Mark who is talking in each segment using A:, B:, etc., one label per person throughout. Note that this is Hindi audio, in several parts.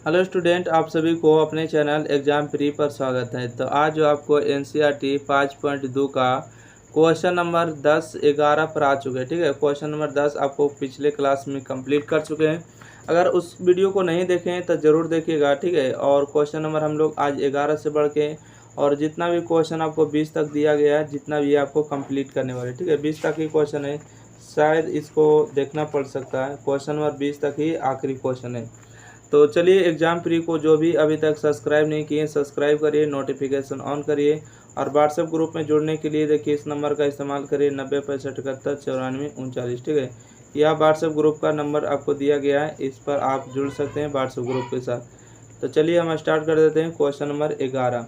A: हेलो स्टूडेंट, आप सभी को अपने चैनल एग्जाम प्री पर स्वागत है। तो आज जो आपको एनसीईआरटी 5.2 का क्वेश्चन नंबर 10, 11 पर आ चुके हैं। ठीक है, क्वेश्चन नंबर 10 आपको पिछले क्लास में कंप्लीट कर चुके हैं। अगर उस वीडियो को नहीं देखें तो ज़रूर देखिएगा। ठीक है, और क्वेश्चन नंबर हम लोग आज 11 से बढ़ के और जितना भी क्वेश्चन आपको 20 तक दिया गया है, जितना भी आपको कंप्लीट करने वाले। ठीक है, 20 तक ही क्वेश्चन है, शायद इसको देखना पड़ सकता है। क्वेश्चन नंबर 20 तक ही आखिरी क्वेश्चन है। तो चलिए, एग्जाम प्री को जो भी अभी तक सब्सक्राइब नहीं किए सब्सक्राइब करिए, नोटिफिकेशन ऑन करिए और व्हाट्सएप ग्रुप में जुड़ने के लिए देखिए इस नंबर का इस्तेमाल करिए 90 65 71 94 49। ठीक है, यह व्हाट्सएप ग्रुप का नंबर आपको दिया गया है, इस पर आप जुड़ सकते हैं व्हाट्सएप ग्रुप के साथ। तो चलिए हम स्टार्ट कर देते हैं। क्वेश्चन नंबर 11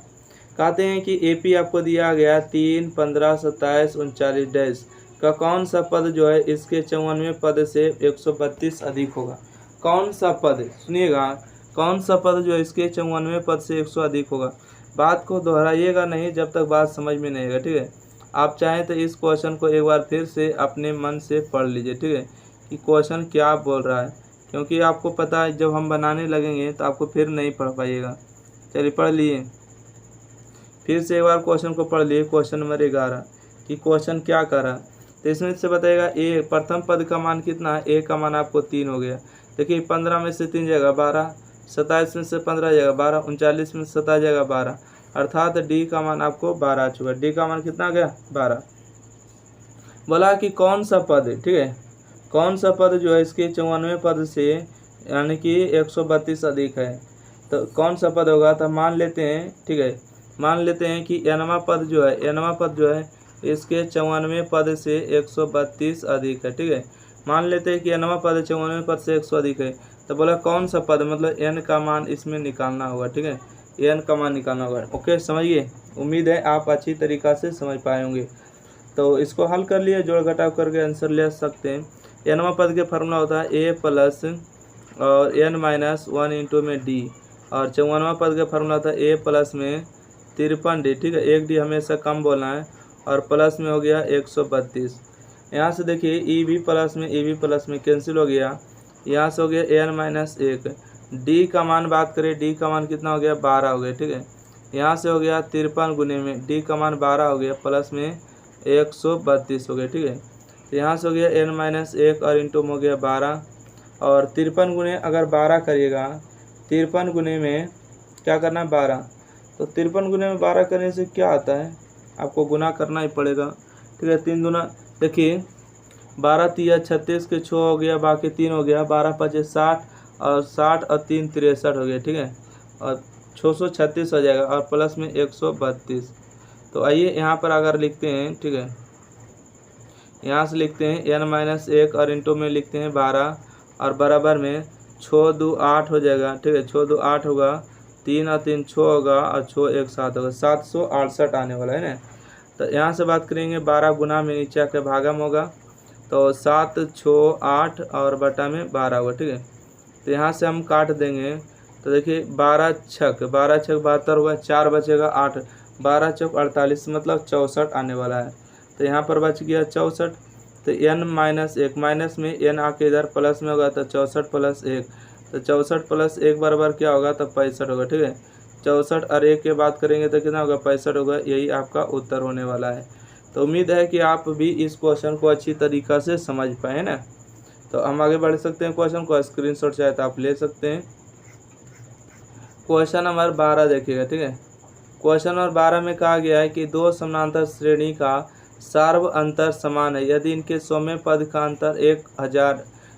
A: कहते हैं कि एपी आपको दिया गया 3, 15, 27, 39 डैश का कौन सा पद जो है इसके 54वें पद से 132 अधिक होगा। कौन सा पद, सुनिएगा, कौन सा पद जो है इसके 54वें पद से 100 अधिक होगा। बात को दोहराइएगा नहीं जब तक बात समझ में नहीं आएगा। ठीक है, आप चाहें तो इस क्वेश्चन को एक बार फिर से अपने मन से पढ़ लीजिए। ठीक है, कि क्वेश्चन क्या बोल रहा है, क्योंकि आपको पता है जब हम बनाने लगेंगे तो आपको फिर नहीं पढ़ पाइएगा। चलिए पढ़ लिए, फिर से एक बार क्वेश्चन को पढ़ लिए। क्वेश्चन नंबर 11 कि क्वेश्चन क्या कर रहा है। तो इसमें से बताएगा ए प्रथम पद का मान कितना है। ए का मान आपको 3 हो गया। देखिए 15 में से 3 जाएगा 12, 27 में से 15 जाएगा 12, 39 में से 27 जाएगा 12, अर्थात डी का मान आपको 12 आ चुका। डी का मान कितना आ गया 12। बोला कि कौन सा पद है। ठीक है, कौन सा पद जो है इसके 54वें पद से यानी कि 132 अधिक है। तो कौन सा पद होगा, तो मान लेते हैं। ठीक है, मान लेते हैं कि एनवा पद जो है इसके 54वें पद से 132 अधिक है। ठीक है, मान लेते हैं कि एनवा पद 54वें पद से 100 अधिक है। तो बोला कौन सा पद, मतलब एन का मान इसमें निकालना होगा। ठीक है, एन का मान निकालना होगा। ओके, समझिए, उम्मीद है आप अच्छी तरीक़ा से समझ पाए होंगे। तो इसको हल कर लिए, जोड़ घटाव करके आंसर ले सकते हैं। एनवा पद के फार्मूला होता है ए प्लस और एन माइनस 1 इंटू में डी, और 54वां पद का फार्मूला होता है ए प्लस में 53 डी। ठीक है, एक डी हमेशा कम बोलना है, और प्लस में हो गया 132। यहाँ से देखिए ई भी प्लस में कैंसिल हो गया। यहाँ से हो गया एन माइनस 1। डी का मान बात करें, डी का मान कितना हो गया 12 हो गया। ठीक है, यहाँ से हो गया 53 गुने में डी का मान 12 हो गया, प्लस में 132 हो गया। ठीक है, तो यहाँ से हो गया एन माइनस 1 और इंटू में हो गया 12, और 53 गुने अगर 12 करिएगा, 53 गुने में क्या करना है 12, तो 53 गुने में 12 करने से क्या आता है, आपको गुना करना ही पड़ेगा। ठीक है, 3 गुना, देखिए 12 तिया 36 के 6 हो गया, बाकी 3 हो गया, 12 पचे 60 और 60 और 3 63 हो गया। ठीक है, और 636 हो जाएगा, और प्लस में 132। तो आइए यहाँ पर अगर लिखते हैं। ठीक है, यहाँ से लिखते हैं एन माइनस 1 और इंटू में लिखते हैं 12 और बराबर में 6 2 8 हो जाएगा। ठीक है, 6 2 8 होगा, 3 और 3 6 होगा, और 6 1 7 होगा, 768 आने वाला है ना। तो यहाँ से बात करेंगे 12 गुना में नीचे आके भागम होगा, तो 7 6 8 और बटा में 12 होगा। ठीक है, तो यहाँ से हम काट देंगे। तो देखिए 12 छक 72 होगा, 4 बचेगा 8, 12 चौक 48, मतलब 64 आने वाला है। तो यहाँ पर बच गया 64। तो एन माइनस 1 माइनस में एन आके इधर प्लस में होगा, तो 64 प्लस 1, तो 64 प्लस 1 बराबर क्या होगा, तो 65 होगा। ठीक है, 64 और 1 की बात करेंगे तो कितना होगा 65 होगा। यही आपका उत्तर होने वाला है। तो उम्मीद है कि आप भी इस क्वेश्चन को अच्छी तरीक़ा से समझ पाए ना। तो हम आगे बढ़ सकते हैं। क्वेश्चन को स्क्रीनशॉट चाहे तो आप ले सकते हैं। क्वेश्चन नंबर 12 देखिएगा। ठीक है, क्वेश्चन नंबर 12 में कहा गया है कि दो समानांतर श्रेणी का सार्व अंतर समान है। यदि इनके 100वें पद का अंतर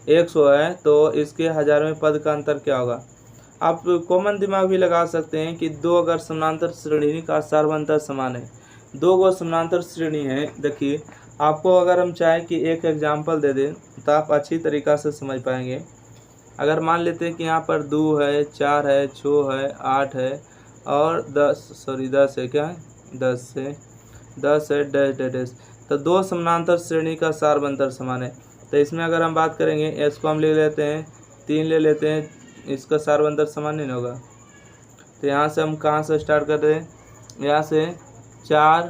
A: 100 है तो इसके 1000वें पद का अंतर क्या होगा। आप कॉमन दिमाग भी लगा सकते हैं कि दो अगर समानांतर श्रेणी का सार्व अंतर समान है, दो गो समानांतर श्रेणी है। देखिए आपको अगर हम चाहें कि एक एग्जाम्पल दे दें तो आप अच्छी तरीक़ा से समझ पाएंगे। अगर मान लेते हैं कि यहाँ पर 2 है, 4 है, 6 है, 8 है और 10 है, क्या है 10 है डैश डैश डैश। तो दो समानांतर श्रेणी का सार्व अंतर समान है। तो इसमें अगर हम बात करेंगे, इसको हम ले लेते हैं 3 ले लेते हैं, इसका सार्व अंतर समान नहीं होगा। तो यहाँ से हम कहाँ से स्टार्ट कर रहे हैं, यहाँ से 4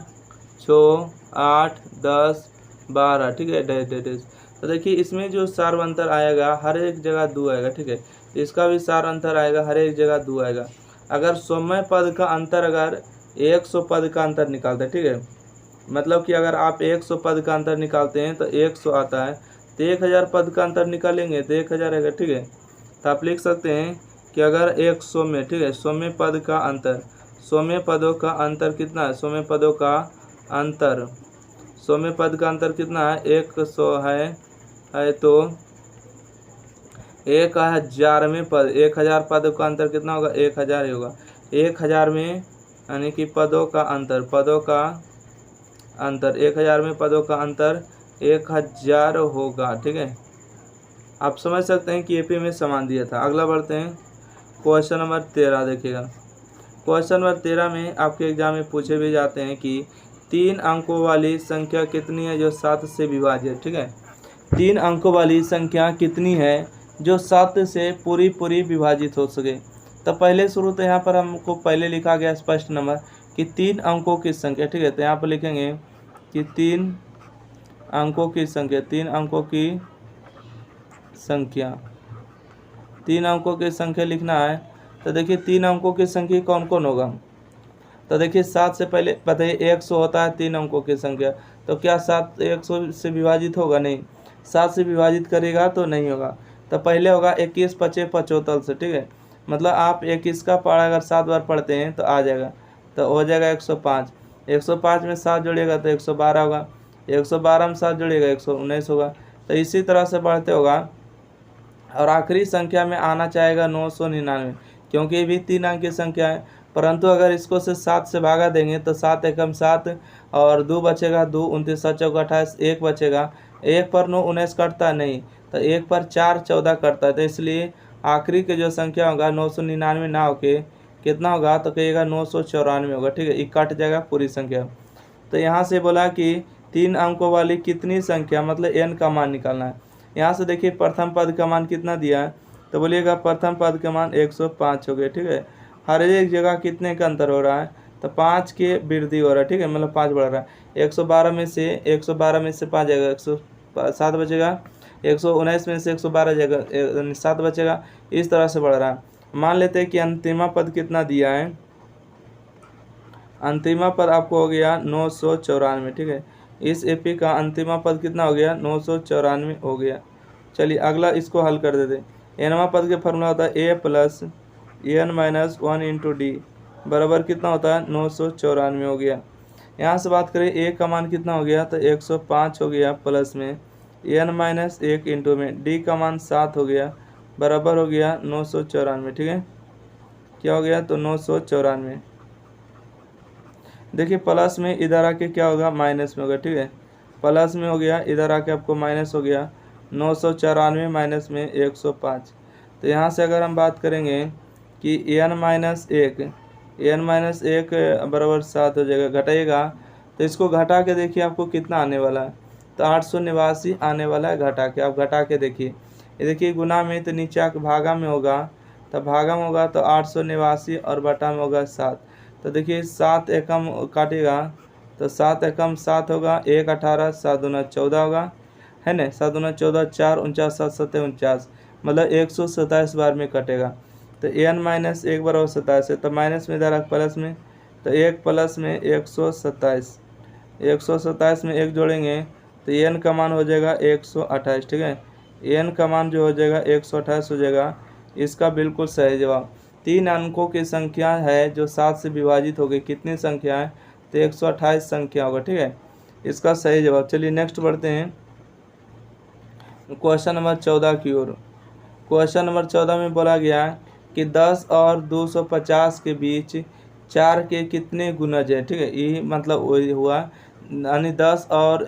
A: 6 8 10 12। ठीक है, डैश डैश डैश। तो देखिए इसमें जो सार्व अंतर आएगा हर एक जगह 2 आएगा। ठीक है, इसका भी 4 अंतर आएगा, हर एक जगह 2 आएगा। अगर 100वें पद का अंतर अगर 100 पद का अंतर निकालते हैं, ठीक है, मतलब कि अगर आप 100 पद का अंतर निकालते हैं तो 100 आता है, तो 1000 पद का अंतर निकालेंगे तो 1000 आएगा, ठीक है। तो आप लिख सकते हैं कि अगर 100 में, ठीक है, 100वें पद का अंतर, 100वें पदों का अंतर कितना है, 100वें पदों का अंतर, 100वें पद का अंतर कितना है, 100 है तो 1000वें पद, 1000 पदों का अंतर कितना होगा, 1000 ही होगा। 1000 में यानी कि पदों का अंतर, पदों का अंतर 1000 में पदों का अंतर 1000 होगा, ठीक है। आप समझ सकते हैं कि एपी में समान दिया था। अगला बढ़ते हैं क्वेश्चन नंबर 13, देखिएगा। क्वेश्चन नंबर 13 में आपके एग्जाम में पूछे भी जाते हैं कि 3 अंकों वाली संख्या कितनी है जो 7 से विभाज्य है, ठीक है। 3 अंकों वाली संख्या कितनी है जो 7 से पूरी विभाजित हो सके। तो पहले शुरू तो यहाँ पर हमको पहले लिखा गया स्पष्ट नंबर कि 3 अंकों की संख्या, ठीक है। तो यहाँ पर लिखेंगे कि 3 अंकों की संख्या, 3 अंकों की संख्या, 3 अंकों की संख्या लिखना है। तो देखिए 3 अंकों की संख्या कौन कौन होगा। तो देखिए 7 से पहले बताइए 100 होता है 3 अंकों की संख्या, तो क्या 7 100 से विभाजित होगा, नहीं। 7 से विभाजित करेगा तो नहीं होगा। तो पहले होगा 21 25 75 से, ठीक है। मतलब आप 21 का पढ़ा अगर 7 बार पढ़ते हैं तो आ जाएगा, तो हो जाएगा 105। 105 में 7 जोड़िएगा तो 112 होगा, 112 में 7 जोड़िएगा 119 होगा। तो इसी तरह से बढ़ते होगा और आखिरी संख्या में आना चाहेगा 999, क्योंकि ये भी 3 अंक की संख्या है। परंतु अगर इसको से 7 से भागा देंगे तो 7 एकम 7 और 2 बचेगा, 2 29 7 चौका 28, 1 बचेगा, 1 पर 9 19 कटता नहीं, तो 1 पर 4 14 कटता है। तो इसलिए आखिरी के जो संख्या होगा 999 ना होके कितना होगा, तो कहिएगा 994 होगा, ठीक है। ये कट जाएगा पूरी संख्या। तो यहाँ से बोला कि 3 अंकों वाली कितनी संख्या, मतलब n का मान निकालना है। यहाँ से देखिए प्रथम पद का मान कितना दिया है, तो बोलिएगा प्रथम पद का मान 105 हो गया, ठीक है। हर एक जगह कितने का अंतर हो रहा है, तो 5 के वृद्धि हो रहा है, ठीक है, मतलब 5 बढ़ रहा है। 112 में से 5 जाएगा, 107 बचेगा, 119 में से 112 जाएगा, 7 बचेगा। इस तरह से बढ़ रहा है। मान लेते हैं कि अंतिमा पद कितना दिया है, अंतिमा पद आपको हो गया 994, ठीक है। इस एपी का अंतिमा पद कितना हो गया, 994 हो गया। चलिए अगला इसको हल कर देते हैं। एनवा पद के फॉर्मूला होता है a plus n minus 1 into d बराबर कितना होता है, 994 हो गया। यहाँ से बात करें ए का मान कितना हो गया, तो 105 हो गया, प्लस में एन माइनस 1 इंटू में डी का मान 7 हो गया, बराबर हो गया 994, ठीक है। क्या हो गया, तो 994। देखिए प्लस में इधर आके क्या होगा, माइनस में होगा, ठीक है। प्लस में हो गया, इधर आके आपको माइनस हो गया, 994 माइनस में 105। तो यहाँ से अगर हम बात करेंगे कि n माइनस 1 बराबर 7 हो जाएगा, घटाइएगा तो इसको घटा के देखिए आपको कितना आने वाला है, तो 889 आने वाला है। घटा के आप घटा के देखिए, ये देखिए गुना में तो नीचे भागा में होगा, तो भागा में होगा तो 889 और बटा में होगा 7। तो देखिए 7 एकम काटेगा तो 7 एकम 7 होगा, 1 18 7 दूना 14 होगा, है ना, 7 दूना 14 4 49 7 7 49, मतलब 127 बार में कटेगा। तो n माइनस 1 बराबर 27 है, तो माइनस में इधर प्लस में, तो 1 प्लस में 127, 127 में 1 जोड़ेंगे तो n का मान हो जाएगा 128, ठीक है। n का मान जो हो जाएगा 128 हो जाएगा। इसका बिल्कुल सही जवाब 3 अंकों की संख्या है जो 7 से विभाजित हो गई, कितनी संख्या है, तो 128 संख्या होगा, ठीक है। इसका सही जवाब। चलिए नेक्स्ट बढ़ते हैं क्वेश्चन नंबर 14 की ओर। क्वेश्चन नंबर 14 में बोला गया कि 10 और 250 के बीच 4 के कितने गुणज है, ठीक है। यही मतलब वही हुआ, यानी 10 और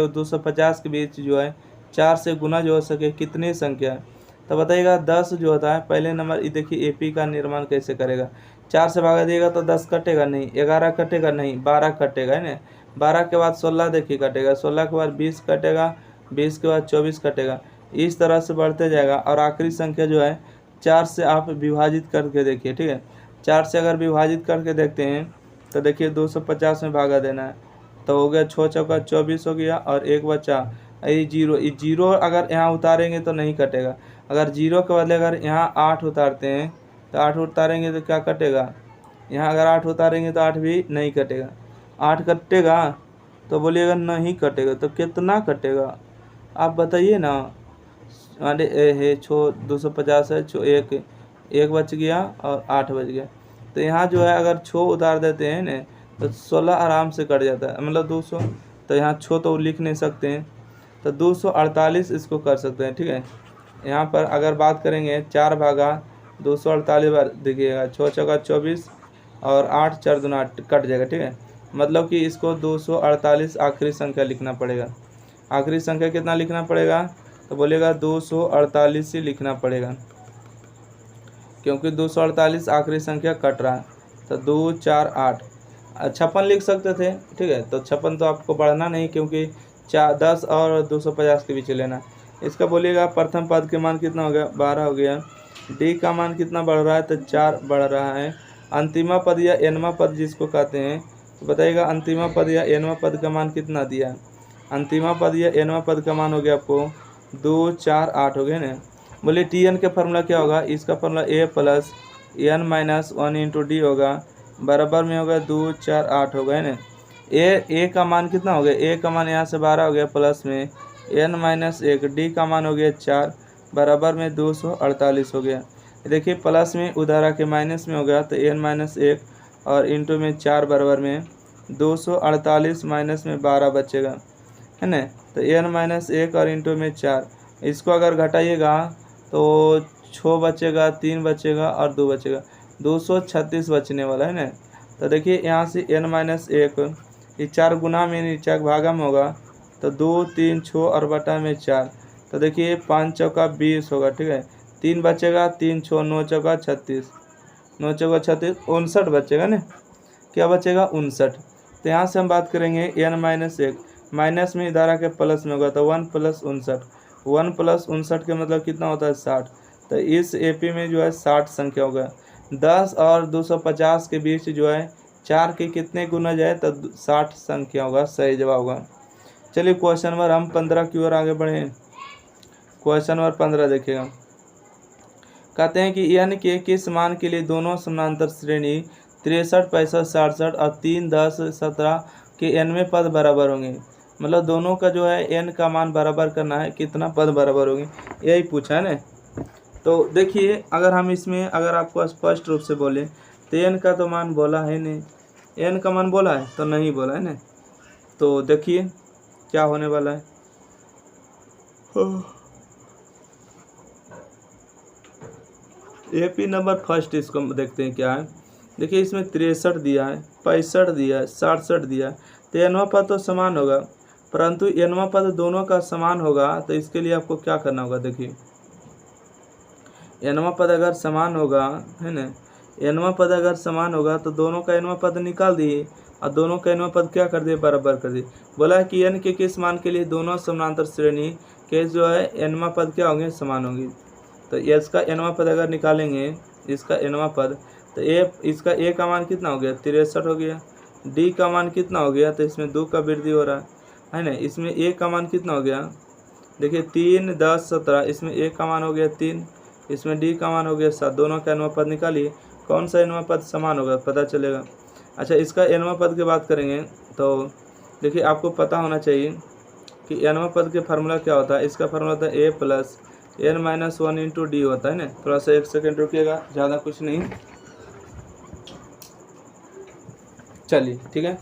A: 250 के बीच जो है 4 से गुणज हो सके कितनी संख्या है। तो बताइएगा 10 जो होता है, पहले नंबर ये देखिए एपी का निर्माण कैसे करेगा। 4 से भागा दिएगा तो 10 कटेगा नहीं, 11 कटेगा नहीं, 12 कटेगा, है ना। 12 के बाद 16 देखिए कटेगा, 16 के बाद 20 कटेगा, 20 के बाद 24 कटेगा। इस तरह से बढ़ते जाएगा और आखिरी संख्या जो है 4 से आप विभाजित करके देखिए, ठीक है। 4 से अगर विभाजित करके देखते हैं तो देखिए 250 में भागा देना है, तो हो गया 6 चौका 24 हो गया और 1 बचा, ये जीरो अगर यहाँ उतारेंगे तो नहीं कटेगा, अगर 0 के बदले अगर यहाँ 8 उतारते हैं तो 8 उतारेंगे तो क्या कटेगा, यहाँ अगर 8 उतारेंगे तो 8 भी नहीं कटेगा। 8 कटेगा तो बोलिएगा नहीं कटेगा, तो कितना कटेगा आप बताइए ना। अरे है 250 है, एक बच गया और 8 बच गया। तो यहाँ जो है अगर 6 उतार देते हैं ना तो 16 आराम से कट जाता है, मतलब 200। तो यहाँ 6 तो लिख नहीं सकते हैं, तो 248 इसको कर सकते हैं। ठीक है, यहाँ पर अगर बात करेंगे 4 भागा 248 बार देखिएगा, 6 चौका 24 और 8 4 दूना 8 कट जाएगा। ठीक है, मतलब कि इसको 248 आखिरी संख्या लिखना पड़ेगा। आखिरी संख्या कितना लिखना पड़ेगा, तो बोलेगा 248 ही लिखना पड़ेगा, क्योंकि 248 आखिरी संख्या कट रहा है। तो 2 4 8 56 लिख सकते थे। ठीक है, तो 56 तो आपको बढ़ना नहीं, क्योंकि 10 और 250 के बीच लेना। इसका बोलिएगा प्रथम पद के मान कितना हो गया, 12 हो गया। डी का मान कितना बढ़ रहा है, तो 4 बढ़ रहा है। अंतिमा पद या एनवा पद जिसको कहते हैं, तो बताइएगा अंतिमा पद या एनवा पद का मान कितना दिया। अंतिमा पद या एनवा पद का मान हो गया आपको 2 4 8 हो गए ना। बोलिए टी एन का फॉर्मूला क्या होगा, इसका formula a plus n minus 1 into d होगा, बराबर में होगा 2 4 8 हो गए ना। ए का मान कितना हो गया, ए का मान यहाँ से 12 हो गया, प्लस में एन माइनस 1, डी का मान हो गया 4, बराबर में 248 हो गया। देखिए प्लस में उधारा के माइनस में हो गया, तो एन माइनस 1 और इंटू में 4 बराबर में 248 माइनस में 12 बचेगा, है ना। तो एन माइनस 1 और इंटू में 4, इसको अगर घटाइएगा तो 6 बचेगा, 3 बचेगा और 2 बचेगा, 236 बचने वाला है ना। तो देखिए यहाँ से एन माइनस 1 ये 4 गुना में नीचे भागा में होगा, तो 2 3 6 और बटा में 4, तो देखिए 5 चौका 20 होगा। ठीक है, 3 बचेगा, 3 6 9 चौका 36, 9 चौका 36 59 बचेगा ना। क्या बचेगा, 59। तो यहाँ से हम बात करेंगे एन माइनस 1, माइनस में इधारा के प्लस में होगा, तो 1 + 59, 1 + 59 के मतलब कितना होता है, 60। तो इस एपी में जो है 60 संख्या होगा। 10 और 250 के बीच जो है 4 के कितने गुना जाए, तो 60 संख्या होगा, सही जवाब होगा। चलिए क्वेश्चन नंबर हम 15 की ओर आगे बढ़े। क्वेश्चन नंबर 15 देखिएगा, कहते हैं कि एन के किस मान के लिए दोनों समानांतर श्रेणी 63 65 67 और 3 10 17 के nवें पद बराबर होंगे। मतलब दोनों का जो है एन का मान बराबर करना है, कितना पद बराबर होंगे, यही पूछा है ना। तो देखिए अगर हम इसमें अगर आपको स्पष्ट रूप से बोले तो एन का तो मान बोला है नहीं, एन का मान बोला है तो नहीं बोला है ना। तो देखिए क्या होने वाला है, एपी नंबर फर्स्ट इसको देखते हैं क्या है। देखिए इसमें 63 दिया है, 65 दिया है, 67 दिया है, तो एनवा पद तो समान होगा, परंतु एनवा पद दोनों का समान होगा, तो इसके लिए आपको क्या करना होगा। देखिए एनवा पद अगर समान होगा, है ना, एनवा पद अगर समान होगा तो दोनों का एनवा पद निकाल दिए और दोनों का एनवा पद क्या कर दिए, बराबर कर दिए। बोला कि एन के किस मान के लिए दोनों समानांतर श्रेणी के जो है एनवा पद क्या होंगे, समान होंगे। तो इसका एनवा पद अगर निकालेंगे, इसका एनवा पद, तो इसका ए का मान कितना हो गया, 63 हो गया। डी का मान कितना हो गया, तो इसमें 2 का वृद्धि हो रहा है ना। इसमें ए का मान कितना हो गया, देखिए 3 10 17, इसमें ए का मान हो गया 3, इसमें डी का मान हो गया 7। दोनों का एनवा पद निकालिए, कौन सा एनवा पद समान होगा पता चलेगा। अच्छा इसका एनवा पद की बात करेंगे तो देखिए आपको पता होना चाहिए कि एनवा पद के फार्मूला क्या होता है। इसका फार्मूला होता है a plus n minus 1 into d होता है ना। थोड़ा सा 1 सेकेंड रुकिएगा, ज़्यादा कुछ नहीं, चलिए ठीक है।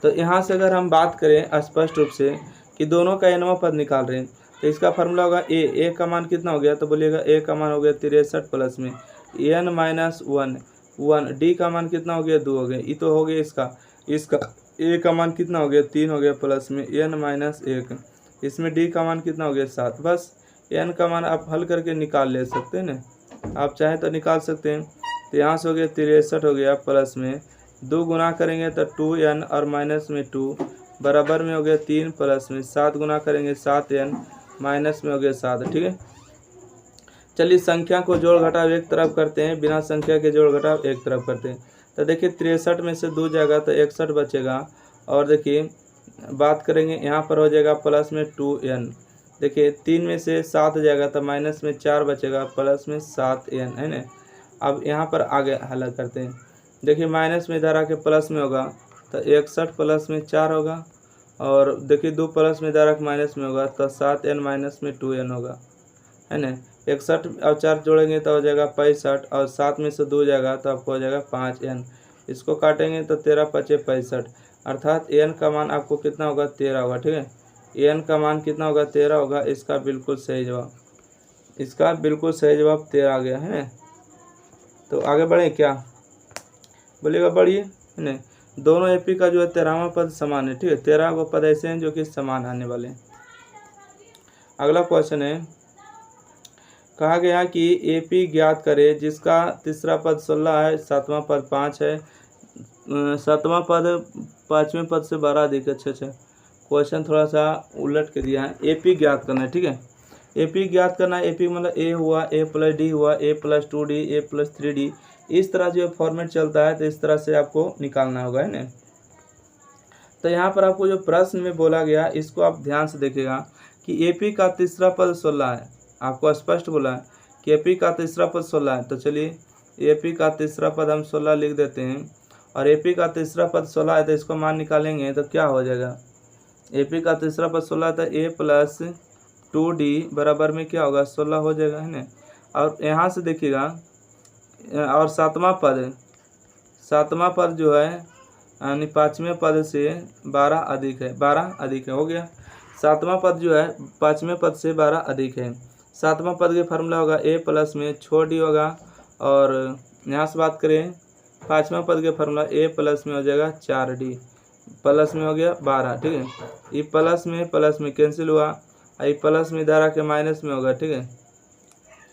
A: तो यहाँ से अगर हम बात करें स्पष्ट रूप से कि दोनों का एनवा पद निकाल रहे हैं, तो इसका फार्मूला होगा ए का मान कितना हो गया, तो बोलिएगा ए का मान हो गया 63 प्लस में एन माइनस 1, डी का मान कितना हो गया, 2 हो गया, ये तो हो गया इसका ए का मान कितना हो गया, 3 हो गया, प्लस में एन माइनस 1, इसमें डी का मान कितना हो गया, 7। बस एन का मान आप हल करके निकाल ले सकते हैं ना, आप चाहें तो निकाल सकते हैं। तो यहाँ से हो गया 63 हो गया, प्लस में 2 गुना करेंगे तो 2n और माइनस में 2 बराबर में हो गया 3, प्लस में 7 गुना करेंगे 7n माइनस में हो गया 7। ठीक है, चलिए संख्या को जोड़ घटाव एक तरफ करते हैं, बिना संख्या के जोड़ घटाव एक तरफ करते हैं। तो देखिए 63 में से 2 जाएगा तो 61 बचेगा, और देखिए बात करेंगे यहाँ पर हो जाएगा प्लस में 2n, देखिए 3 में से 7 जाएगा तो माइनस में 4 बचेगा, प्लस में 7n है ना। अब यहाँ पर आगे हल करते हैं। देखिए माइनस में इधर आके प्लस में होगा तो 61 प्लस में 4 होगा, और देखिए 2 प्लस में इधर आके माइनस में होगा तो 7n माइनस में 2n होगा, है ना। 61 और 4 जोड़ेंगे तो हो जाएगा 65, और 7 में से 2 जाएगा तो आपको हो जाएगा 5n। इसको काटेंगे तो 13 पचे 65, अर्थात n का मान आपको कितना होगा 13 होगा, ठीक है। n का मान कितना होगा 13 होगा। इसका बिल्कुल सही जवाब, इसका बिल्कुल सही जवाब 13 आ गया है। तो आगे बढ़े क्या बोलिएगा, बढ़िए है ना। दोनों एपी का जो है 13वां पद समान है, ठीक है। 13 वो पद ऐसे हैं जो कि समान आने वाले हैं। अगला क्वेश्चन है, कहा गया कि एपी ज्ञात करे जिसका तीसरा पद 16 है, सातवां पद 5 है, सातवां पद पाँचवें पद से 12 अधिक है। अच्छा, क्वेश्चन थोड़ा सा उलट के दिया है। एपी ज्ञात करना है, ठीक है। एपी ज्ञात करना है, एपी मतलब ए हुआ, ए प्लस डी हुआ, ए प्लस 2d, ए प्लस 3d, इस तरह जो फॉर्मेट चलता है तो इस तरह से आपको निकालना होगा, है ना। तो यहाँ पर आपको जो प्रश्न में बोला गया इसको आप ध्यान से देखिएगा कि एपी का तीसरा पद 16 है, आपको स्पष्ट बोला है कि एपी का तीसरा पद 16 है। तो चलिए एपी का तीसरा पद हम 16 लिख देते हैं, और एपी का तीसरा पद 16 है तो इसको मान निकालेंगे तो क्या हो जाएगा। एपी का तीसरा पद 16 था, ए प्लस 2d बराबर में क्या होगा 16 हो जाएगा, है ना। और यहाँ से देखिएगा, और सातवां पद जो है यानी पाँचवें पद से 12 अधिक है, 12 अधिक है, हो गया। सातवां पद जो है पाँचवें पद से 12 अधिक है। सातवां पद के फार्मूला होगा ए प्लस में 6d होगा, और यहाँ से बात करें पाँचवें पद के फार्मूला ए प्लस में हो जाएगा 4d, प्लस में हो गया 12, ठीक है। ये प्लस में कैंसिल हुआ, ये प्लस में इधर आके माइनस में होगा, ठीक है।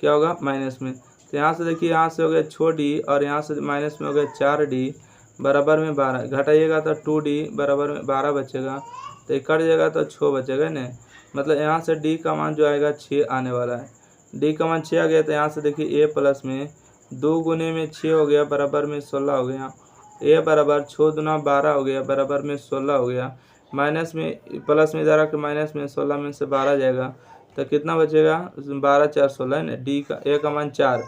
A: क्या होगा माइनस में, तो यहाँ से देखिए यहाँ से हो गया 6d, और यहाँ से माइनस में हो गया 4d बराबर में 12, घटाइएगा तो 2d बराबर में 12 बचेगा, तो ये कट जाएगा तो 6 बचेगा ना। मतलब यहाँ से d का मान जो आएगा 6 आने वाला है। d का मान 6 आ गया, तो यहाँ से देखिए a प्लस में 2 गुने में 6 हो गया बराबर में 16 हो गया, a बराबर 6 दूना 12 हो गया बराबर में 16 हो गया, माइनस में प्लस में इधर आके माइनस में 16 में से 12 जाएगा तो कितना बचेगा 12 4 16 है ना। डी का ए का मान 4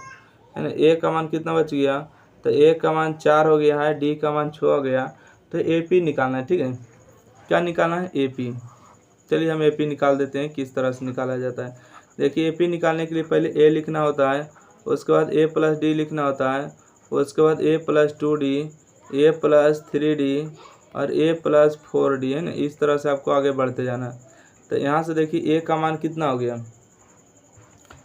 A: है ना, ए का मान कितना बच गया, तो ए का मान 4 हो गया है, डी का मान 6 हो गया। तो ए पी निकालना है, ठीक है। क्या निकालना है ए पी, चलिए हम ए पी निकाल देते हैं किस तरह से निकाला जाता है। देखिए ए पी निकालने के लिए पहले ए लिखना होता है, उसके बाद ए प्लस डी लिखना होता है, उसके बाद ए प्लस 2d, ए प्लस 3d और ए प्लस 4d, है ना। इस तरह से आपको आगे बढ़ते जाना है। तो यहाँ से देखिए ए का मान कितना हो गया,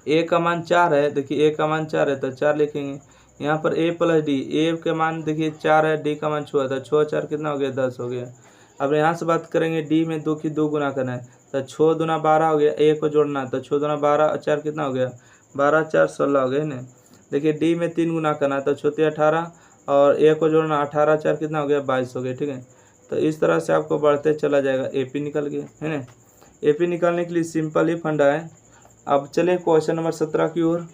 A: ए का मान 4 है, देखिए ए का मान 4 है तो 4 लिखेंगे। यहाँ पर ए प्लस डी, ए के मान देखिए 4 है, डी का मान 6 है, तो 6 4 कितना हो गया 10 हो गया। अब यहाँ से बात करेंगे डी में 2 की 2 गुना करना है, तो 6 दूना 12 हो गया, ए को जोड़ना है तो 6 दूना 12 और 4 कितना हो गया 12 4 16 हो गया ना। देखिए डी में 3 गुना करना है तो 6 18, और ए को जोड़ना 18 4 कितना हो गया 22 हो गया, ठीक है। तो इस तरह से आपको बढ़ते चला जाएगा, ए पी निकल गया, है ना। ए पी निकालने के लिए सिंपल ही फंडा है। अब चले क्वेश्चन नंबर 17 की ओर।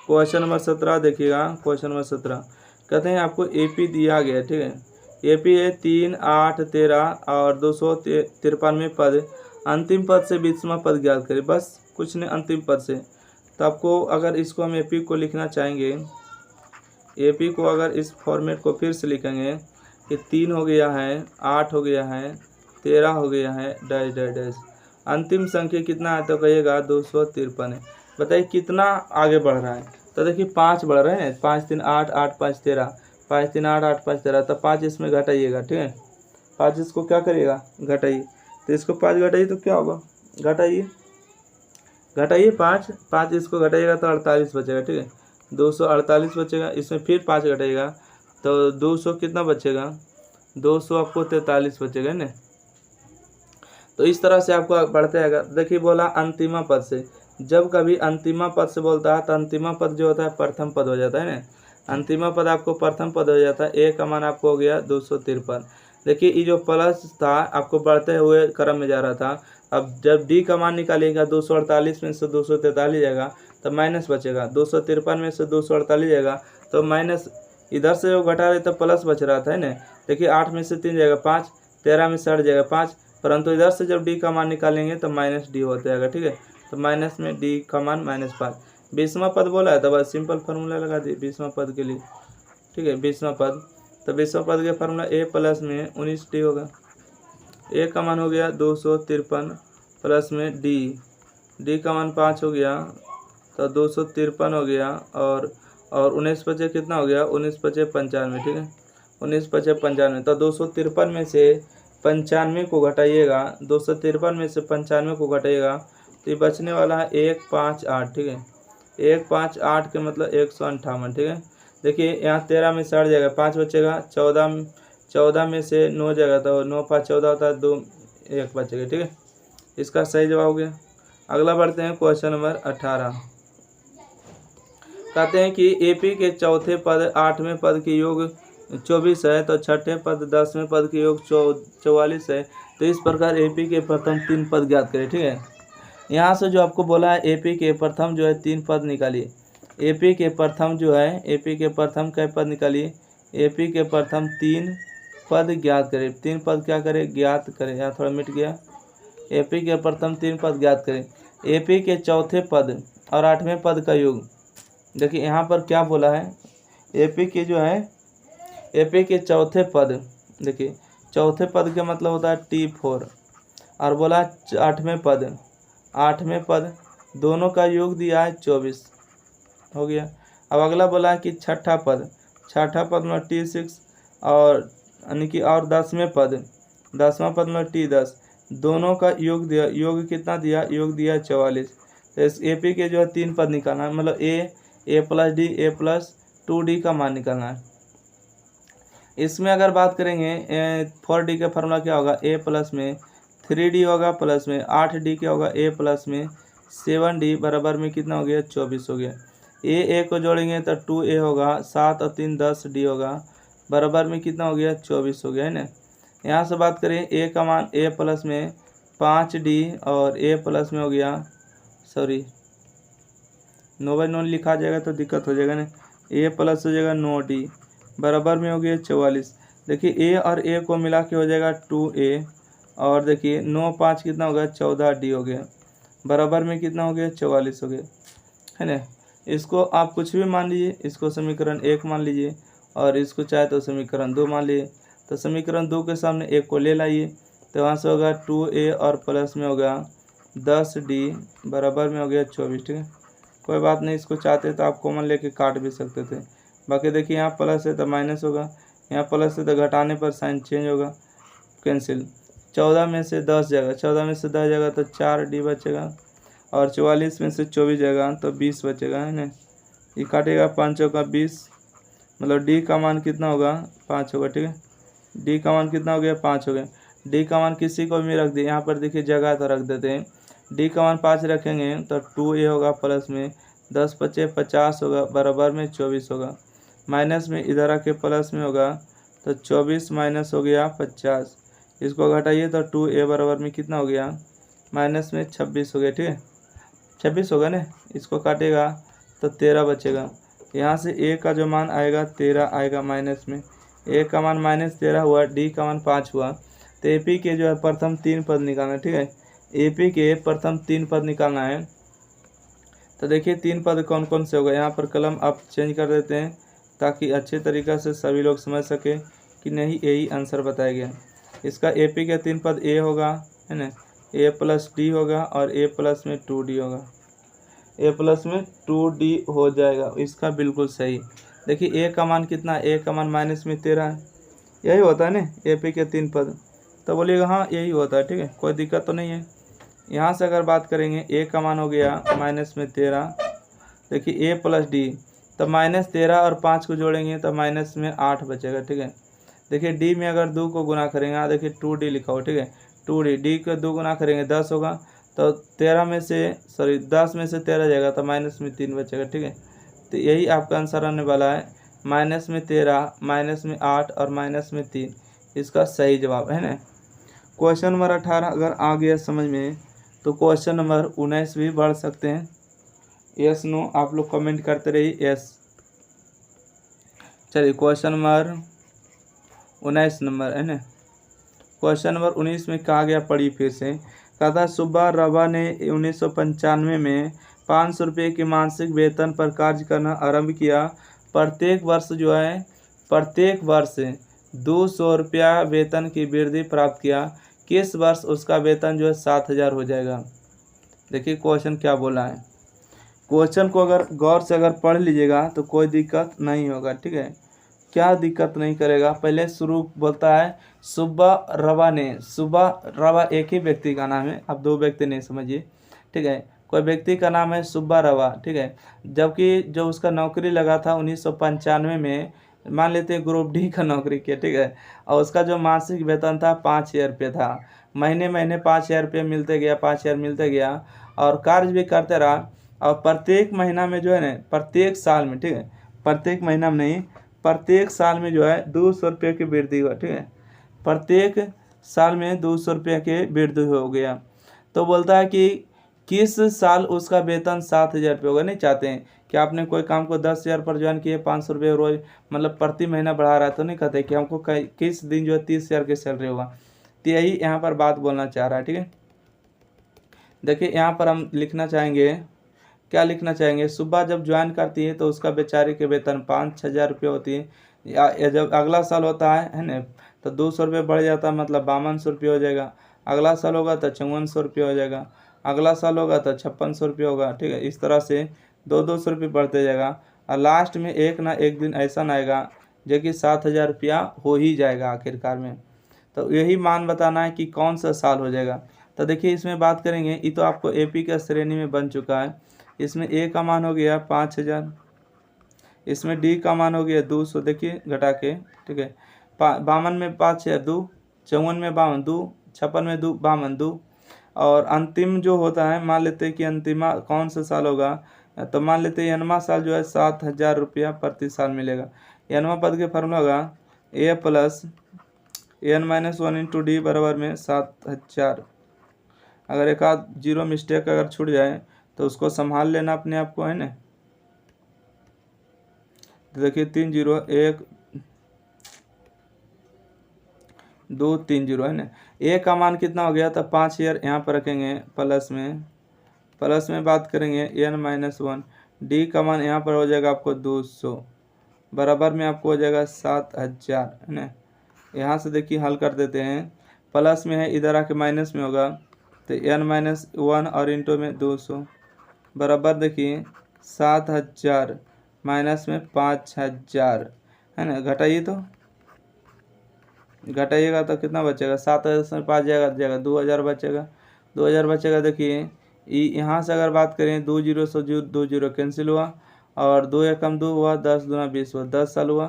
A: क्वेश्चन नंबर 17 देखिएगा, क्वेश्चन नंबर 17 कहते हैं आपको ए पी दिया गया, ठीक है। ए पी है 3 8 13 और 293 पद, अंतिम पद से 20वां पद ज्ञात करें, बस कुछ नहीं अंतिम पद से। तो आपको अगर इसको हम ए पी को लिखना चाहेंगे, ए पी को अगर इस फॉर्मेट को फिर से लिखेंगे कि 3 हो गया है, 8 हो गया है, 13 हो गया है, डैश डैश डैश, अंतिम संख्या कितना है तो कहिएगा 253 है। बताइए कितना आगे बढ़ रहा है, तो देखिए 5 बढ़ रहे हैं, 5 3 8 8 5 13, 5 3 8 8 5 13, तो 5 इसमें घटाइएगा, ठीक है। 5 इसको क्या करिएगा घटाइए, तो इसको 5 घटाइए तो क्या होगा, घटाइए 5 इसको घटाइएगा तो 48 बचेगा, ठीक है। 248 बचेगा, इसमें फिर 5 घटाइएगा तो 200 कितना बचेगा 200 आपको 43 बचेगा ना। तो इस तरह से आपको बढ़ते आएगा। देखिए बोला अंतिमा पद से, जब कभी अंतिमा पद से बोलता है तो अंतिमा पद जो होता है प्रथम पद हो जाता है ना। अंतिमा पद आपको प्रथम पद हो जाता है। ए का मान आपको हो गया 253। देखिए ये जो प्लस था आपको बढ़ते हुए क्रम में जा रहा था। अब जब डी का मान निकालिएगा 248 में से 243 जाएगा तो माइनस बचेगा, 253 में से 248 जाएगा तो माइनस, इधर से जो घटा रहे तो प्लस बच रहा था, है ना। देखिए 8 में से 3 जाएगा 5, 13 में से 8 जाएगा 5, परंतु इधर से जब डी का मान निकालेंगे तो माइनस डी होता जाएगा, ठीक है। तो माइनस में डी का मान -5। 20वां पद बोला है तो बस सिंपल फार्मूला लगा दी 20वां पद के लिए, ठीक है। 20वां पद, तो 20वां पद का फार्मूला a प्लस में 19d होगा। a का मान हो गया 253 प्लस में d का मान 5 हो गया तो 253 हो गया, और 19 बचे कितना हो गया, 19 बचे 95, ठीक है। 19 बचे 95, तो 253 में से 95 को घटाइएगा, 253 में से 95 को घटाइएगा तो ये बचने वाला है 158, ठीक है। 158 के मतलब 158, ठीक है। देखिए यहाँ 13 में से 8 जाएगा, 5 बचेगा, 14 में से 9 जाएगा तो 9 5 14 होता है, 2 1 बचेगा, ठीक है। इसका सही जवाब हो गया। अगला बढ़ते हैं क्वेश्चन नंबर 18। कहते हैं कि एपी के चौथे पद 8वें पद के योग 24 है, तो छठे पद 10वें पद के योग 44 है। तो इस प्रकार एपी के प्रथम 3 पद ज्ञात करें, ठीक है। यहाँ से जो आपको बोला है एपी के प्रथम जो है 3 पद निकालिए। एपी के प्रथम जो है, एपी के प्रथम कै पद निकालिए, एपी के प्रथम 3 पद ज्ञात करें। 3 पद क्या करें, ज्ञात करें। यहाँ थोड़ा मिट गया। एपी के प्रथम 3 पद ज्ञात करें। एपी के चौथे पद और 8वें पद का योग। देखिए यहाँ पर क्या बोला है, एपी के जो है, एपी के चौथे पद, देखिए चौथे पद का मतलब होता है T4, और बोला 8वें पद, 8वें पद दोनों का योग दिया है 24 हो गया। अब अगला बोला है कि छठा पद में T6 और यानी कि और 10वें पद, 10वां पद में T10, दोनों का योग दिया, योग कितना दिया, योग दिया 44। तो इस एपी के जो है 3 पद निकालना है, मतलब a plus D, a plus 2d का मान निकालना है। इसमें अगर बात करेंगे 4d का फार्मूला क्या होगा, a प्लस में 3d होगा, प्लस में 8d क्या होगा, a प्लस में 7d बराबर में कितना हो गया, 24 हो गया। a को जोड़ेंगे तो 2a होगा, 7 और 3 10d होगा, बराबर में कितना हो गया, 24 हो गया, है ना। यहाँ से बात करें a का मान, a प्लस में 5d और a प्लस में हो गया, सॉरी 9/9 लिखा जाएगा तो दिक्कत हो जाएगा ना, a प्लस हो जाएगा 9d बराबर में हो गया 44। देखिए a और a को मिला के हो जाएगा 2a, और देखिए 9 5 कितना हो गया, 14d हो गया, बराबर में कितना हो गया, 44 हो गया, है ना। इसको आप कुछ भी मान लीजिए, इसको समीकरण 1 मान लीजिए और इसको चाहे तो समीकरण 2 मान लीजिए। तो समीकरण 2 के सामने 1 को ले लाइए, तो वहाँ से होगा 2a और प्लस में होगा 10d बराबर में हो गया 24, ठीक है। कोई बात नहीं, इसको चाहते तो आप कॉमन लेके काट भी सकते थे। बाकी देखिए यहाँ प्लस है तो माइनस होगा, यहाँ प्लस है तो घटाने पर साइन चेंज होगा, कैंसिल। 14 में से 10 जाएगा, 14 में से 10 जाएगा तो 4d बचेगा, और 44 में से 24 जाएगा तो 20 बचेगा, है ना। ये काटेगा 5 का 20, मतलब d का मान कितना होगा, 5 होगा, ठीक है। d का मान कितना हो गया, 5 हो गया। d का मान किसी को भी रख दिए, यहाँ पर देखिए जगह तो रख देते हैं। d का मान 5 रखेंगे तो 2a होगा, प्लस में 10 बचे 50 होगा, बराबर में 24 होगा, माइनस में इधर आके प्लस में होगा तो 24 माइनस हो गया 50। इसको घटाइए तो 2a बराबर में कितना हो गया, माइनस में 26 हो गया, ठीक है। 26 होगा ना, इसको काटेगा तो 13 बचेगा। यहाँ से a का जो मान आएगा 13 आएगा, माइनस में a का मान -13 हुआ, d का मान 5 हुआ। तो एपी के जो है प्रथम 3 पद निकालना है, ठीक है। एपी के प्रथम 3 पद निकालना है। तो देखिए 3 पद कौन कौन से होगा, यहाँ पर कलम आप चेंज कर देते हैं ताकि अच्छे तरीक़ा से सभी लोग समझ सके कि नहीं यही आंसर बताया गया। इसका एपी के 3 पद a होगा, है ना, a प्लस d होगा और a प्लस में 2d होगा, a प्लस में 2d हो जाएगा, इसका बिल्कुल सही। देखिए a का मान कितना, a का मान -13 है, यही होता है ना एपी के 3 पद। तो बोलिएगा हाँ यही होता है, ठीक है, कोई दिक्कत तो नहीं है। यहाँ से अगर बात करेंगे a का मान हो गया -13, देखिए a प्लस d, तो -13 और 5 को जोड़ेंगे तो माइनस में 8 बचेगा, ठीक है। देखिए d में अगर 2 को गुना करेंगे, यहाँ देखिए 2d लिखा हो, ठीक है, 2d, d को 2 गुना करेंगे 10 होगा, तो 13 में से 10 में से 13 जाएगा तो माइनस में 3 बचेगा, ठीक है। तो यही आपका आंसर आने वाला है, -13, -8 और -3, इसका सही जवाब है ना। क्वेश्चन नंबर 18 अगर आ गया समझ में तो क्वेश्चन नंबर 19 भी बढ़ सकते हैं। यस नो आप लोग कमेंट करते रहिए, यस। चलिए क्वेश्चन नंबर 19 नंबर है ना, क्वेश्चन नंबर 19 में कहा गया, पढ़ी फिर से। कहा था सुब्बा रवा ने 1995 में 500 रुपये के मासिक वेतन पर कार्य करना आरंभ किया। प्रत्येक वर्ष 200 रुपया वेतन की वृद्धि प्राप्त किया। किस वर्ष उसका वेतन 7,000 हो जाएगा। देखिए क्वेश्चन क्या बोला है। क्वेश्चन को अगर गौर से पढ़ लीजिएगा तो कोई दिक्कत नहीं होगा, ठीक है। क्या दिक्कत नहीं करेगा। पहले शुरू बोलता है सुब्बा रवा ने। सुब्बा रवा एक ही व्यक्ति का नाम है, अब दो व्यक्ति नहीं समझिए, ठीक है। कोई व्यक्ति का नाम है सुब्बा रवा, ठीक है। जबकि जो उसका नौकरी लगा था 1995 में, मान लेते हैं ग्रुप डी का नौकरी किया, ठीक है। और उसका जो मासिक वेतन था 5,000 रुपये था। महीने 5,000 रुपये मिलते गया, 5,000 मिलते गया और कार्य भी करते रहा। और प्रत्येक महीना में प्रत्येक साल में, ठीक है, प्रत्येक महीना में नहीं, प्रत्येक साल में 200 रुपये की वृद्धि हुआ, ठीक है। प्रत्येक साल में 200 रुपये की वृद्धि हो गया। तो बोलता है कि किस साल उसका वेतन 7,000 रुपये होगा। नहीं चाहते हैं कि आपने कोई काम को 10,000 पर ज्वाइन किए, 500 रुपये रोज मतलब प्रति महीना बढ़ा रहा है, तो नहीं कहते कि हमको किस दिन 30,000 की सैलरी होगा। तो यही यहाँ पर बात बोलना चाह रहा है, ठीक है। देखिए यहाँ पर हम लिखना चाहेंगे, क्या लिखना चाहेंगे। सुबह जब ज्वाइन करती है तो उसका बेचारे के वेतन 5,000 रुपये होती है। या जब अगला साल होता है ना, तो 200 रुपये बढ़ जाता है, मतलब 5200 रुपये हो जाएगा। अगला साल होगा तो 5400 रुपये हो जाएगा। अगला साल होगा तो 5600 रुपये होगा, ठीक है। इस तरह से 200 रुपये बढ़ते जाएगा और लास्ट में एक ना एक दिन ऐसा ना आएगा जो कि 7,000 रुपया हो ही जाएगा आखिरकार में। तो यही मान बताना है कि कौन सा साल हो जाएगा। तो देखिए इसमें बात करेंगे, ये तो आपको AP का श्रेणी में बन चुका है। इसमें A का मान हो गया 5,000, इसमें D का मान हो गया 200, देखिए घटा के, ठीक है। 52 में 5,000 2, 54 में 52 2, 56 में 52 2। और अंतिम जो होता है, मान लेते हैं कि अंतिमा कौन सा साल होगा, तो मान लेते हैं एनवा साल 7,000 रुपया प्रति साल मिलेगा। एनवा पद के फॉर्मूला होगा A plus n-1 into d बराबर में 7,000। अगर एक आध जीरो मिस्टेक अगर छूट जाए तो उसको संभाल लेना अपने आप को, है ना। तो देखिए 3 0 1 2 3 0 है ना। A का मान कितना हो गया, तो 5,000 यहाँ पर रखेंगे, प्लस में बात करेंगे n-1। D का मान यहाँ पर हो जाएगा आपको 200, बराबर में आपको हो जाएगा 7,000, है ना। यहाँ से देखिए हल कर देते हैं, प्लस में है इधर आके माइनस में होगा, तो n-1 और इंटू में 200 बराबर देखिए 7,000 माइनस में 5,000, है ना। घटाइएगा तो कितना बचेगा, 7,000 में 5 जाएगा 2,000 बचेगा, 2,000 बचेगा। देखिए यहाँ से अगर बात करें 2 0 से 2 0 कैंसिल हुआ और 2 एकम 2 हुआ, 10 दूना 20 हुआ, 10 साल हुआ।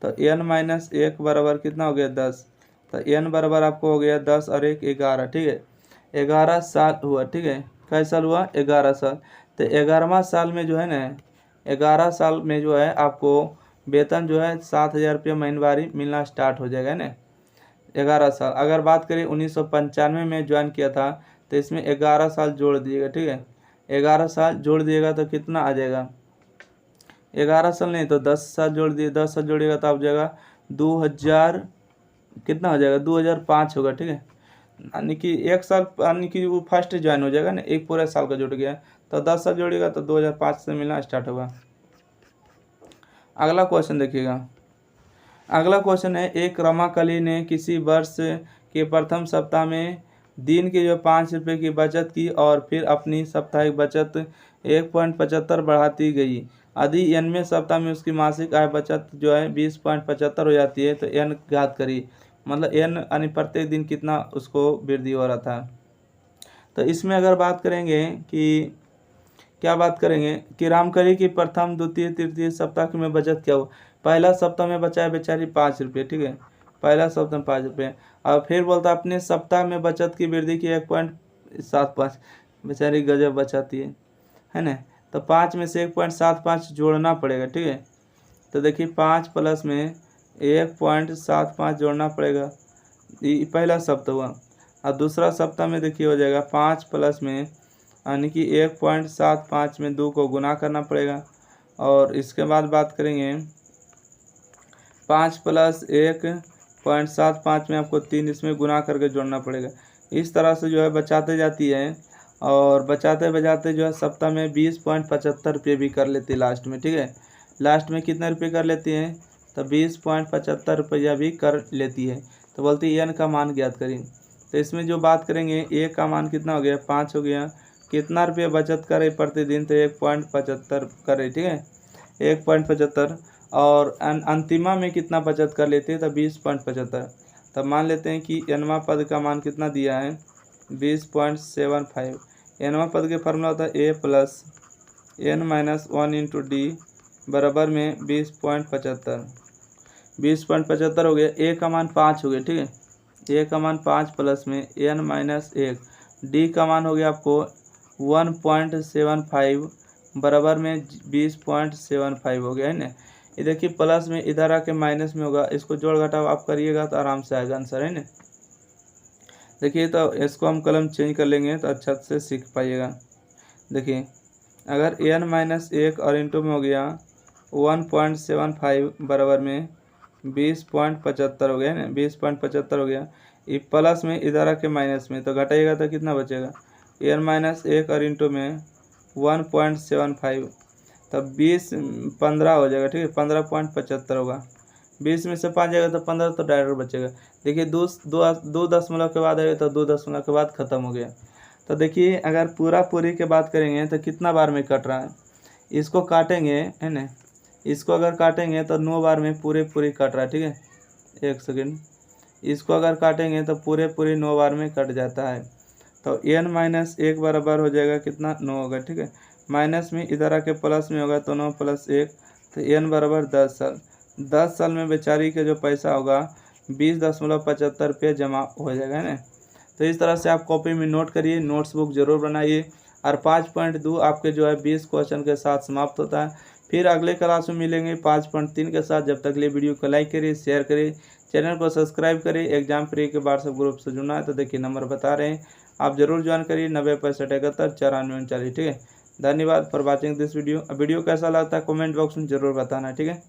A: तो n-1 बराबर कितना हो गया 10। तो n बराबर आपको हो गया 10 और 1 11, ठीक है। 11 साल हुआ, ठीक है। कैसा साल हुआ, 11 साल। तो 11वां साल में 11 साल में आपको वेतन 7,000 रुपये महीनवारी मिलना स्टार्ट हो जाएगा ना। 11 साल अगर बात करें 1995 में ज्वाइन किया था, तो इसमें 11 साल जोड़ दिएगा, ठीक है। 11 साल जोड़ दिएगा तो कितना आ जाएगा, 11 साल नहीं तो 10 साल जोड़ दिए, 10 साल जोड़िएगा तो आप जाएगा 2000, कितना हो जाएगा 2005 होगा, ठीक है। यानी कि 1 साल, यानी कि वो फर्स्ट ज्वाइन हो जाएगा ना, एक पूरे साल का जुड़ गया, तो 10 साल जोड़िएगा तो 2005 से मिलना स्टार्ट होगा। अगला क्वेश्चन देखिएगा। अगला क्वेश्चन है, एक रमाकली ने किसी वर्ष के प्रथम सप्ताह में दिन के 5 रुपये की बचत की और फिर अपनी साप्ताहिक बचत 1.75 बढ़ाती गई। यदि n वें सप्ताह में उसकी मासिक आय बचत 20.75 हो जाती है, तो n ज्ञात करी। मतलब n यानी प्रत्येक दिन कितना उसको वृद्धि हो रहा था। तो इसमें अगर बात करेंगे कि क्या बात करेंगे कि रामकली की प्रथम द्वितीय तृतीय सप्ताह में बचत क्या हो। पहला सप्ताह में बचाए बेचारी 5 रुपये, ठीक है। पहला सप्ताह में 5 रुपये और फिर बोलता अपने सप्ताह में बचत की वृद्धि की 1.75, बेचारी गजब बचाती है ना। तो 5 में से 1.75 जोड़ना पड़ेगा, ठीक है। तो देखिए 5 प्लस में 1.75 जोड़ना पड़ेगा, ये पहला सप्ताह हुआ। और दूसरा सप्ताह में देखिए हो जाएगा 5 प्लस में, यानी कि 1.75 में 2 को गुना करना पड़ेगा। और इसके बाद बात करेंगे 5 + 1 0.75 में आपको 3 इसमें गुना करके जोड़ना पड़ेगा। इस तरह से जो है बचाते जाती है और बचाते बचाते जो है सप्ताह में 20.75 रुपये भी कर लेती है लास्ट में, ठीक है। लास्ट में कितने रुपये कर लेती हैं, तो 20.75 रुपया भी कर लेती है। तो बोलती है एन का मान ज्ञात करें। तो इसमें जो बात करेंगे ए का मान कितना हो गया, 5 हो गया। कितना रुपये बचत करे प्रतिदिन, तो 1.75 करे, ठीक है, 1.75। और अंतिमा में कितना बचत कर लेते हैं, तो 20.75। तब मान लेते हैं कि एनवा पद का मान कितना दिया है, 20.75। एनवा पद के फॉर्मूला होता है a plus n minus 1 into d बराबर में 20.75। 20.75 हो गया। ए का मान 5 हो गया, ठीक है, ए का मान 5 प्लस में एन माइनस 1, डी का मान हो गया आपको 1.75 बराबर में 20.75 हो गया है ना। ये देखिए प्लस में इधर आके माइनस में होगा, इसको जोड़ घटाव आप करिएगा तो आराम से आएगा आंसर, है ना। देखिए तो इसको हम कलम चेंज कर लेंगे तो अच्छा से सीख पाइएगा। देखिए अगर एन माइनस 1 और इंटू में हो गया 1.75 बराबर में 20.75 हो गया ना, 20.75 हो गया। ये प्लस में इधर आके माइनस में, तो घटाइएगा तो कितना बचेगा, एन माइनस 1 और इंटू में 1.75, तब 15 हो जाएगा, ठीक है, 15.75 होगा। 20 में से 5 जाएगा तो 15, तो डायरेक्ट बचेगा। देखिए दो दशमलव के बाद आएगा तो 2 दशमलव के बाद खत्म हो गया। तो देखिए अगर पूरी की बात करेंगे तो कितना बार में कट रहा है, इसको काटेंगे है ना, इसको अगर काटेंगे तो 9 बार में पूरी कट रहा है, ठीक है। 1 सेकेंड, इसको अगर काटेंगे तो पूरी 9 बार में कट जाता है। तो एन माइनस 1 बराबर हो जाएगा कितना, 9 होगा, ठीक है। माइनस में इधर आके प्लस में होगा तो 9 प्लस 1, तो एन बराबर 10 साल। 10 साल में बेचारी का जो पैसा होगा 20.75 रुपये जमा हो जाएगा, है ना। तो इस तरह से आप कॉपी में नोट करिए, नोट्स बुक जरूर बनाइए। और 5.2 आपके जो है 20 क्वेश्चन के साथ समाप्त होता है। फिर अगले क्लास में मिलेंगे 5.3 के साथ। जब तक लिए वीडियो को लाइक करिए, शेयर करिए, चैनल को सब्सक्राइब करिए। एग्जाम फ्री के व्हाट्सएप ग्रुप से जुड़ना है तो देखिए नंबर बता रहे हैं, आप जरूर ज्वाइन करिए, 90 65 71 94 39, ठीक है। धन्यवाद for watching this video. Video कैसा लगता है कमेंट बॉक्स में जरूर बताना, ठीक है।